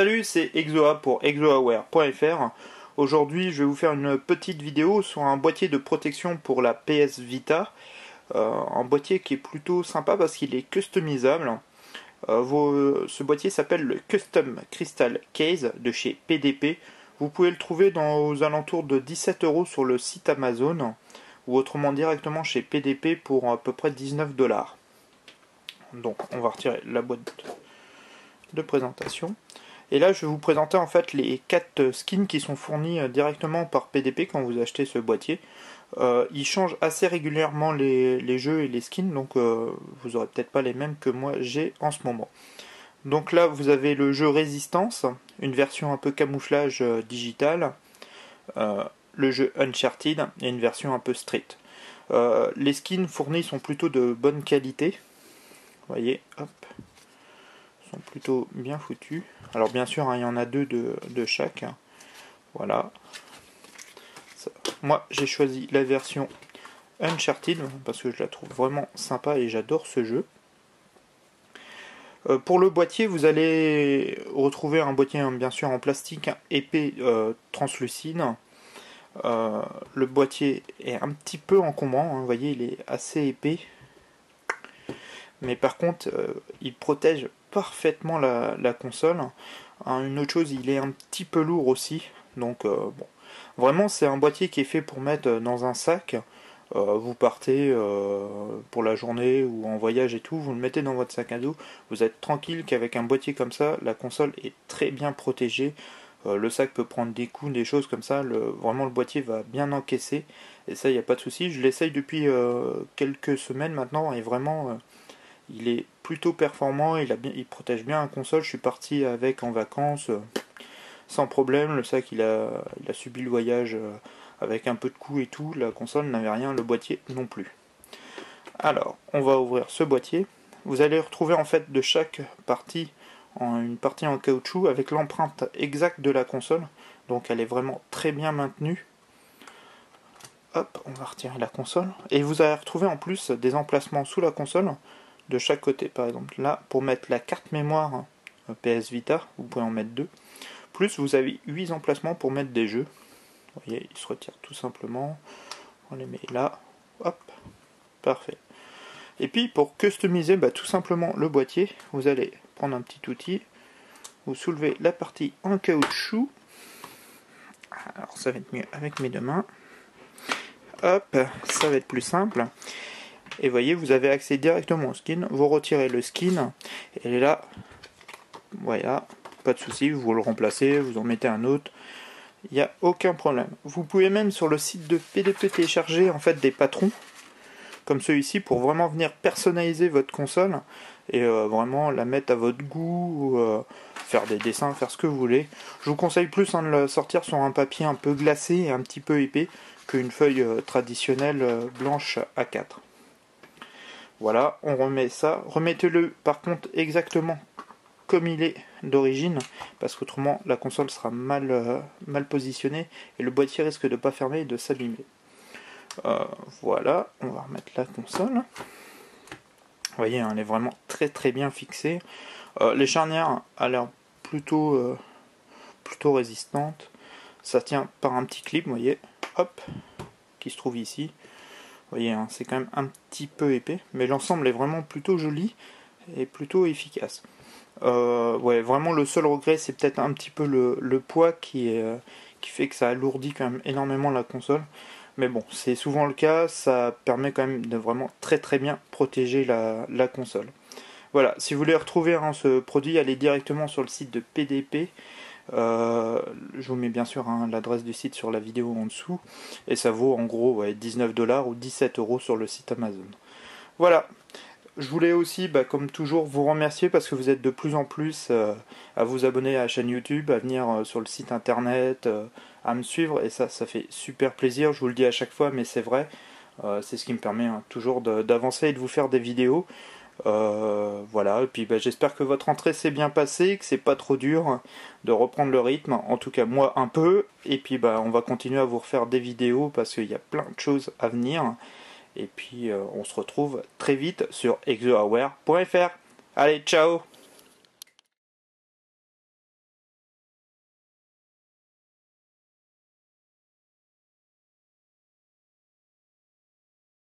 Salut, c'est Exoa pour exoaware.fr. Aujourd'hui, je vais vous faire une petite vidéo sur un boîtier de protection pour la PS Vita. Un boîtier qui est plutôt sympa parce qu'il est customisable. Ce boîtier s'appelle le Custom Crystal Case de chez PDP. Vous pouvez le trouver aux alentours de 17 € sur le site Amazon ou autrement directement chez PDP pour à peu près 19 $. Donc on va retirer la boîte de présentation. Et là je vais vous présenter en fait les 4 skins qui sont fournis directement par PDP quand vous achetez ce boîtier. Ils changent assez régulièrement les jeux et les skins, donc vous aurez peut-être pas les mêmes que moi j'ai en ce moment. Donc là vous avez le jeu Résistance, une version un peu camouflage digital, le jeu Uncharted et une version un peu street. Les skins fournis sont plutôt de bonne qualité, vous voyez, hop, sont plutôt bien foutus. Alors bien sûr hein, il y en a deux de chaque, voilà. Moi j'ai choisi la version Uncharted parce que je la trouve vraiment sympa et j'adore ce jeu. Pour le boîtier, vous allez retrouver un boîtier bien sûr en plastique épais translucide. Le boîtier est un petit peu encombrant, hein, vous voyez il est assez épais. Mais par contre il protège parfaitement la console. Une autre chose, il est un petit peu lourd aussi. Donc bon. Vraiment c'est un boîtier qui est fait pour mettre dans un sac. Vous partez pour la journée ou en voyage et tout, vous le mettez dans votre sac à dos, vous êtes tranquille qu'avec un boîtier comme ça, la console est très bien protégée. Le sac peut prendre des coups, des choses comme ça, vraiment le boîtier va bien encaisser, et ça il n'y a pas de souci. Je l'essaye depuis quelques semaines maintenant, et vraiment il est plutôt performant, il protège bien la console. Je suis parti avec en vacances sans problème, le sac il a subi le voyage avec un peu de coups et tout, la console n'avait rien, le boîtier non plus. Alors, on va ouvrir ce boîtier. Vous allez retrouver en fait de chaque partie une partie en caoutchouc avec l'empreinte exacte de la console. Donc elle est vraiment très bien maintenue. Hop, on va retirer la console. Et vous allez retrouver en plus des emplacements sous la console de chaque côté. Par exemple là, pour mettre la carte mémoire PS Vita, vous pouvez en mettre 2. Plus vous avez 8 emplacements pour mettre des jeux. Vous voyez, il se retire tout simplement. On les met là. Hop. Parfait. Et puis pour customiser tout simplement le boîtier, vous allez prendre un petit outil. Vous soulevez la partie en caoutchouc. Alors ça va être mieux avec mes deux mains. Hop, ça va être plus simple. Et vous voyez, vous avez accès directement au skin. Vous retirez le skin. Et là, voilà, pas de souci, vous le remplacez, vous en mettez un autre. Il n'y a aucun problème. Vous pouvez même sur le site de PDP télécharger en fait des patrons comme celui-ci pour vraiment venir personnaliser votre console et vraiment la mettre à votre goût, faire des dessins, faire ce que vous voulez. Je vous conseille plus de le sortir sur un papier un peu glacé et un petit peu épais qu'une feuille traditionnelle blanche A4. Voilà, on remet ça. Remettez-le par contre exactement comme il est d'origine, parce qu'autrement la console sera mal positionnée et le boîtier risque de ne pas fermer et de s'abîmer. Voilà, on va remettre la console. Vous voyez, elle est vraiment très très bien fixée. Les charnières ont l'air plutôt résistantes. Ça tient par un petit clip, vous voyez, hop, qui se trouve ici. Vous voyez, hein, c'est quand même un petit peu épais, mais l'ensemble est vraiment plutôt joli et plutôt efficace. Ouais, vraiment le seul regret c'est peut-être un petit peu le poids qui fait que ça alourdit quand même énormément la console. Mais bon, c'est souvent le cas, ça permet quand même de vraiment très très bien protéger la console. Voilà, si vous voulez retrouver ce produit, allez directement sur le site de PDP. Je vous mets bien sûr l'adresse du site sur la vidéo en dessous. Et ça vaut en gros 19 $ ou 17 € sur le site Amazon. Voilà. Je voulais aussi, comme toujours, vous remercier parce que vous êtes de plus en plus à vous abonner à la chaîne YouTube, à venir sur le site internet, à me suivre, et ça fait super plaisir, je vous le dis à chaque fois, mais c'est vrai, c'est ce qui me permet toujours d'avancer et de vous faire des vidéos. Voilà, et puis j'espère que votre rentrée s'est bien passée, que c'est pas trop dur de reprendre le rythme, en tout cas moi un peu, et puis on va continuer à vous refaire des vidéos parce qu'il y a plein de choses à venir. Et puis on se retrouve très vite sur exoaware.fr. Allez, ciao!